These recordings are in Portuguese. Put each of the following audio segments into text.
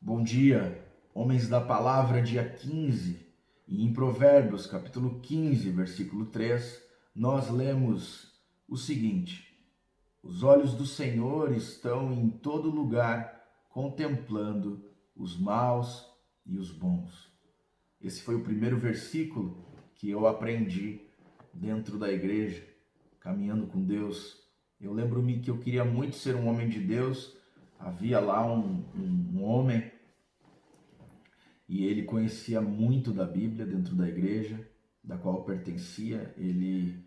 Bom dia, homens da palavra, dia 15, e em Provérbios, capítulo 15, versículo 3, nós lemos o seguinte: os olhos do Senhor estão em todo lugar, contemplando os maus e os bons. Esse foi o primeiro versículo que eu aprendi dentro da igreja, caminhando com Deus. Eu lembro-me que eu queria muito ser um homem de Deus. Havia lá um homem e ele conhecia muito da Bíblia dentro da igreja, da qual eu pertencia. Ele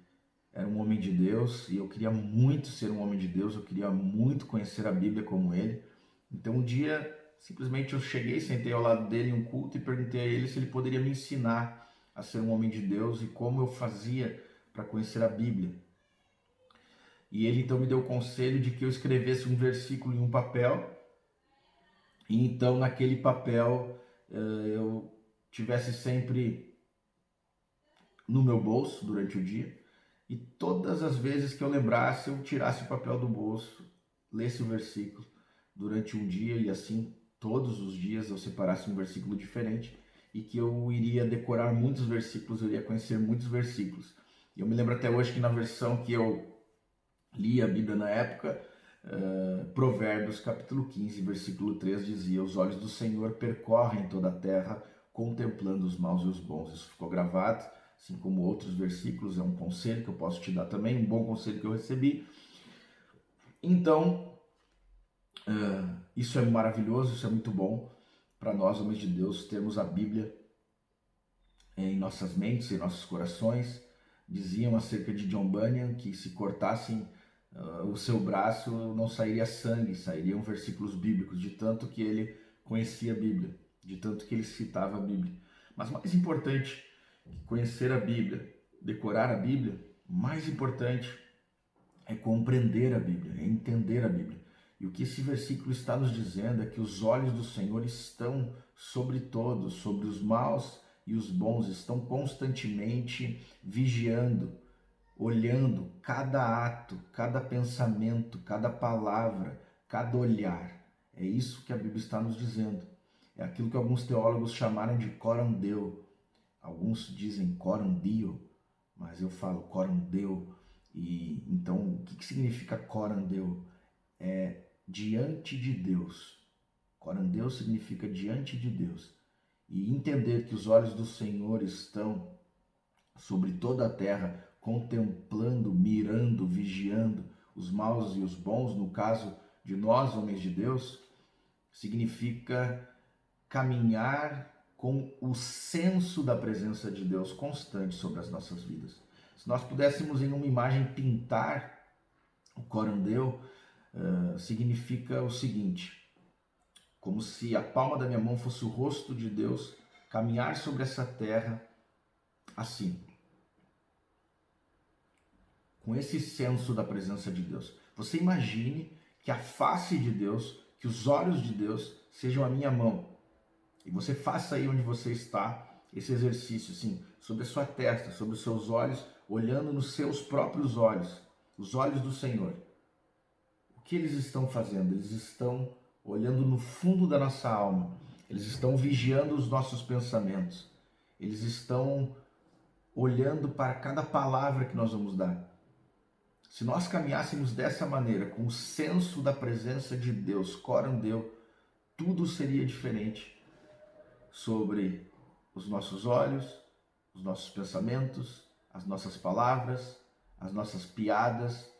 era um homem de Deus e eu queria muito ser um homem de Deus, eu queria muito conhecer a Bíblia como ele. Então um dia, simplesmente eu cheguei, sentei ao lado dele em um culto e perguntei a ele se ele poderia me ensinar a ser um homem de Deus e como eu fazia para conhecer a Bíblia. E ele então me deu o conselho de que eu escrevesse um versículo em um papel, e então naquele papel eu tivesse sempre no meu bolso durante o dia, e todas as vezes que eu lembrasse, eu tirasse o papel do bolso, lesse o versículo durante um dia, e assim todos os dias eu separasse um versículo diferente, e que eu iria decorar muitos versículos, eu iria conhecer muitos versículos. E eu me lembro até hoje que na versão que eu li a Bíblia na época, Provérbios capítulo 15, versículo 3 dizia: os olhos do Senhor percorrem toda a terra, contemplando os maus e os bons. Isso ficou gravado, assim como outros versículos. É um conselho que eu posso te dar também, um bom conselho que eu recebi. Então, isso é maravilhoso, isso é muito bom para nós, homens de Deus, termos a Bíblia em nossas mentes, em nossos corações. Diziam acerca de John Bunyan que se cortassem o seu braço não sairia sangue, sairiam versículos bíblicos, de tanto que ele conhecia a Bíblia, de tanto que ele citava a Bíblia. Mas mais importante que conhecer a Bíblia, decorar a Bíblia, mais importante é compreender a Bíblia, é entender a Bíblia. E o que esse versículo está nos dizendo é que os olhos do Senhor estão sobre todos, sobre os maus e os bons, estão constantemente vigiando, olhando cada ato, cada pensamento, cada palavra, cada olhar. É isso que a Bíblia está nos dizendo. É aquilo que alguns teólogos chamaram de coram Deo. Alguns dizem coram Dio, mas eu falo coram Deo. E então, o que significa coram Deo? É diante de Deus. Coram Deo significa diante de Deus. E entender que os olhos do Senhor estão sobre toda a terra, contemplando, mirando, vigiando os maus e os bons, no caso de nós, homens de Deus, significa caminhar com o senso da presença de Deus constante sobre as nossas vidas. Se nós pudéssemos em uma imagem pintar o coram Deo, significa o seguinte: como se a palma da minha mão fosse o rosto de Deus, caminhar sobre essa terra assim, com esse senso da presença de Deus. Você imagine que a face de Deus, que os olhos de Deus sejam a minha mão. E você faça aí onde você está esse exercício, assim, sobre a sua testa, sobre os seus olhos, olhando nos seus próprios olhos, os olhos do Senhor. O que eles estão fazendo? Eles estão olhando no fundo da nossa alma. Eles estão vigiando os nossos pensamentos. Eles estão olhando para cada palavra que nós vamos dar. Se nós caminhássemos dessa maneira, com o senso da presença de Deus, coram Deo, tudo seria diferente sobre os nossos olhos, os nossos pensamentos, as nossas palavras, as nossas piadas,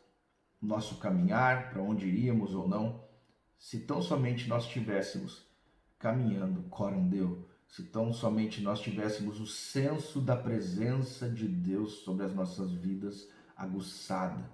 o nosso caminhar, para onde iríamos ou não, se tão somente nós estivéssemos caminhando coram Deo, se tão somente nós tivéssemos o senso da presença de Deus sobre as nossas vidas aguçada.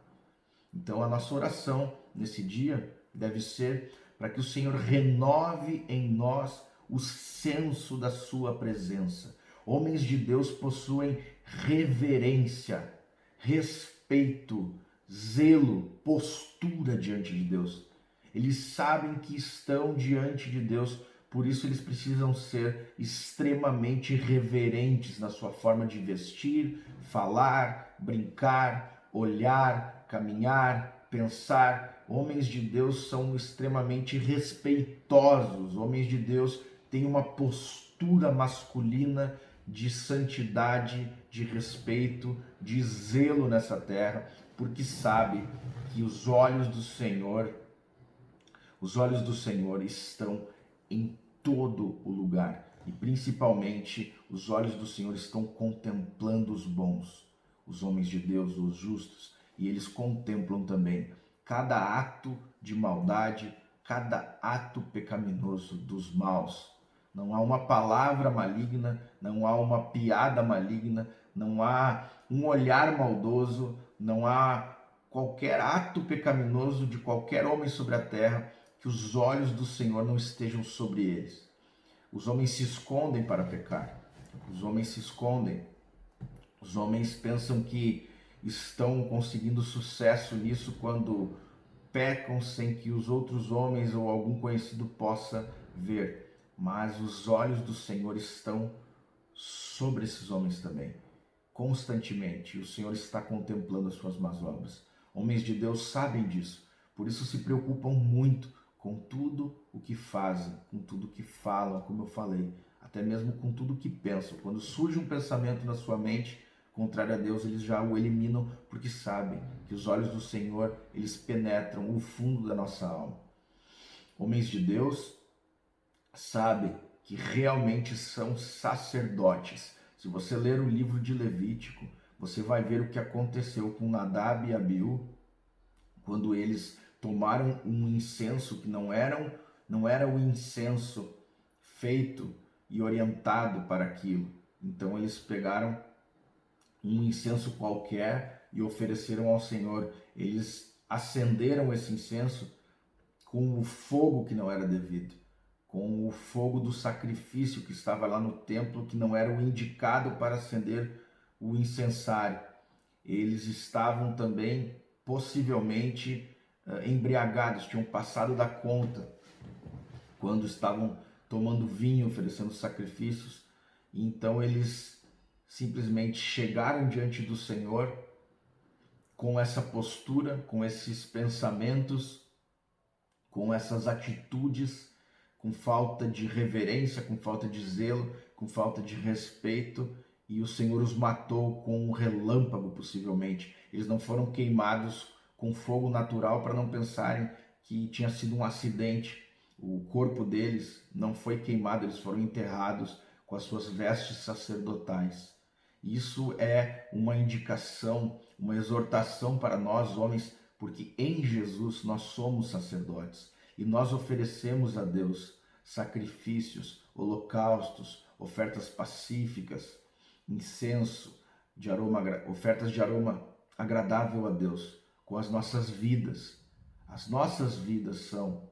Então a nossa oração nesse dia deve ser para que o Senhor renove em nós o senso da sua presença. Homens de Deus possuem reverência, respeito, zelo, postura diante de Deus. Eles sabem que estão diante de Deus, por isso eles precisam ser extremamente reverentes na sua forma de vestir, falar, brincar, olhar, caminhar, pensar. Homens de Deus são extremamente respeitosos, homens de Deus têm uma postura masculina de santidade, de respeito, de zelo nessa terra, porque sabe que os olhos do Senhor estão em todo o lugar, e principalmente os olhos do Senhor estão contemplando os bons, os homens de Deus, os justos, e eles contemplam também cada ato de maldade, cada ato pecaminoso dos maus. Não há uma palavra maligna, não há uma piada maligna, não há um olhar maldoso, não há qualquer ato pecaminoso de qualquer homem sobre a terra que os olhos do Senhor não estejam sobre eles. Os homens se escondem para pecar, os homens se escondem, os homens pensam que estão conseguindo sucesso nisso quando pecam sem que os outros homens ou algum conhecido possa ver. Mas os olhos do Senhor estão sobre esses homens também, constantemente. O Senhor está contemplando as suas más obras. Homens de Deus sabem disso, por isso se preocupam muito com tudo o que fazem, com tudo o que falam, como eu falei, até mesmo com tudo o que pensam. Quando surge um pensamento na sua mente contrário a Deus, eles já o eliminam, porque sabem que os olhos do Senhor, eles penetram o fundo da nossa alma. Homens de Deus sabem que realmente são sacerdotes. Se você ler o livro de Levítico, você vai ver o que aconteceu com Nadab e Abiú, quando eles tomaram um incenso que não era o incenso feito e orientado para aquilo. Então eles pegaram um incenso qualquer e ofereceram ao Senhor. Eles acenderam esse incenso com o fogo que não era devido, com o fogo do sacrifício que estava lá no templo, que não era o indicado para acender o incensário. Eles estavam também possivelmente embriagados, tinham passado da conta quando estavam tomando vinho, oferecendo sacrifícios. Então eles simplesmente chegaram diante do Senhor com essa postura, com esses pensamentos, com essas atitudes, com falta de reverência, com falta de zelo, com falta de respeito, e o Senhor os matou com um relâmpago, possivelmente. Eles não foram queimados com fogo natural para não pensarem que tinha sido um acidente. O corpo deles não foi queimado, eles foram enterrados com as suas vestes sacerdotais. Isso é uma indicação, uma exortação para nós, homens, porque em Jesus nós somos sacerdotes e nós oferecemos a Deus sacrifícios, holocaustos, ofertas pacíficas, incenso, ofertas de aroma agradável a Deus com as nossas vidas. As nossas vidas são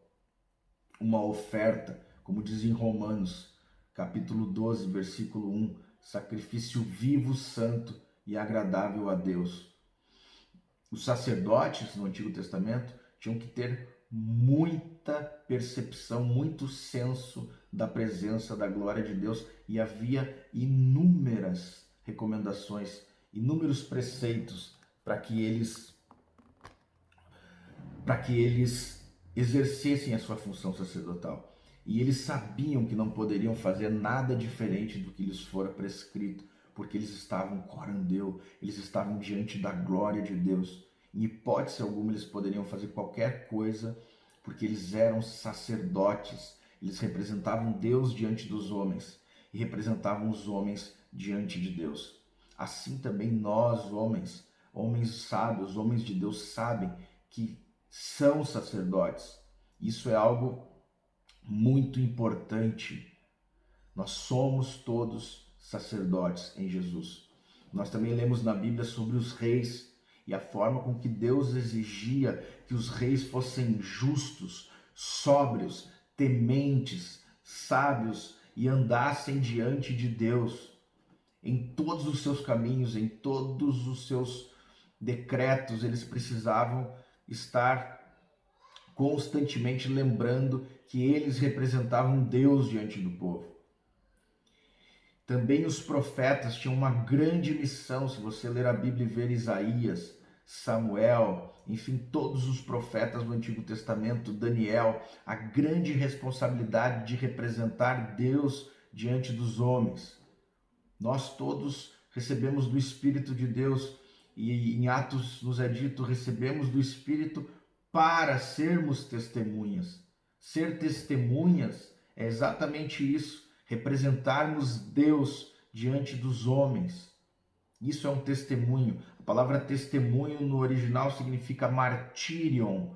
uma oferta, como diz em Romanos, capítulo 12, versículo 1, sacrifício vivo, santo e agradável a Deus. Os sacerdotes no Antigo Testamento tinham que ter muita percepção, muito senso da presença, da glória de Deus, e havia inúmeras recomendações, inúmeros preceitos para que eles exercessem a sua função sacerdotal. E eles sabiam que não poderiam fazer nada diferente do que lhes fora prescrito, porque eles estavam corandeu, eles estavam diante da glória de Deus. Em hipótese alguma eles poderiam fazer qualquer coisa, porque eles eram sacerdotes, eles representavam Deus diante dos homens e representavam os homens diante de Deus. Assim também nós, homens sábios, homens de Deus, sabem que são sacerdotes. Isso é algo muito importante. Nós somos todos sacerdotes em Jesus. Nós também lemos na Bíblia sobre os reis e a forma com que Deus exigia que os reis fossem justos, sóbrios, tementes, sábios e andassem diante de Deus em todos os seus caminhos, em todos os seus decretos. Eles precisavam estar constantemente lembrando que eles representavam Deus diante do povo. Também os profetas tinham uma grande missão. Se você ler a Bíblia e ver Isaías, Samuel enfim, todos os profetas do Antigo Testamento, Daniel, a grande responsabilidade de representar Deus diante dos homens. Nós todos recebemos do Espírito de Deus e em Atos nos é dito, recebemos do Espírito para sermos testemunhas. Ser testemunhas é exatamente isso, representarmos Deus diante dos homens. Isso é um testemunho. A palavra testemunho no original significa martyrion.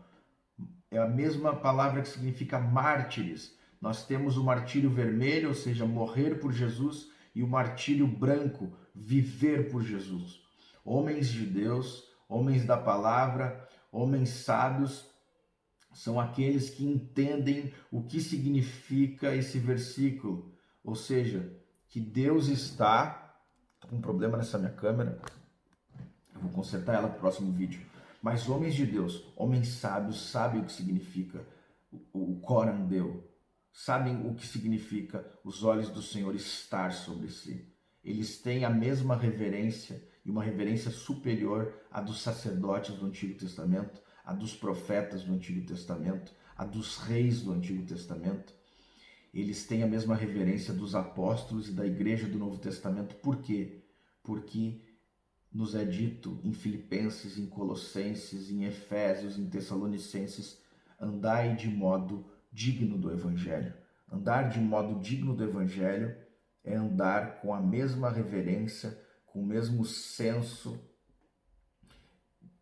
É a mesma palavra que significa mártires. Nós temos o martírio vermelho, ou seja, morrer por Jesus, e o martírio branco, viver por Jesus. Homens de Deus, homens da palavra, homens sábios, são aqueles que entendem o que significa esse versículo. Ou seja, que Deus está... Estou com um problema nessa minha câmera. Eu vou consertar ela para o próximo vídeo. Mas homens de Deus, homens sábios, sabem o que significa o Coran Deu. Sabem o que significa os olhos do Senhor estar sobre si. Eles têm a mesma reverência e uma reverência superior à dos sacerdotes do Antigo Testamento, à dos profetas do Antigo Testamento, à dos reis do Antigo Testamento. Eles têm a mesma reverência dos apóstolos e da igreja do Novo Testamento. Por quê? Porque nos é dito em Filipenses, em Colossenses, em Efésios, em Tessalonicenses, andai de modo digno do Evangelho. Andar de modo digno do Evangelho é andar com a mesma reverência, com o mesmo senso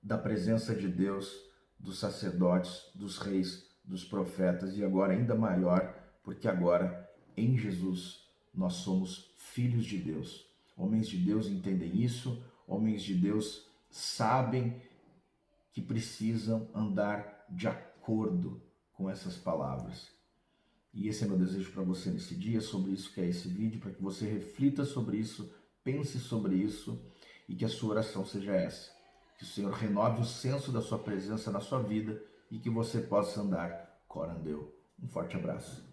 da presença de Deus, dos sacerdotes, dos reis, dos profetas e agora ainda maior, porque agora em Jesus nós somos filhos de Deus. Homens de Deus entendem isso, homens de Deus sabem que precisam andar de acordo com essas palavras. E esse é meu desejo para você nesse dia, sobre isso que é esse vídeo, para que você reflita sobre isso, pense sobre isso e que a sua oração seja essa. Que o Senhor renove o senso da sua presença na sua vida e que você possa andar Coran Deu. Um forte abraço.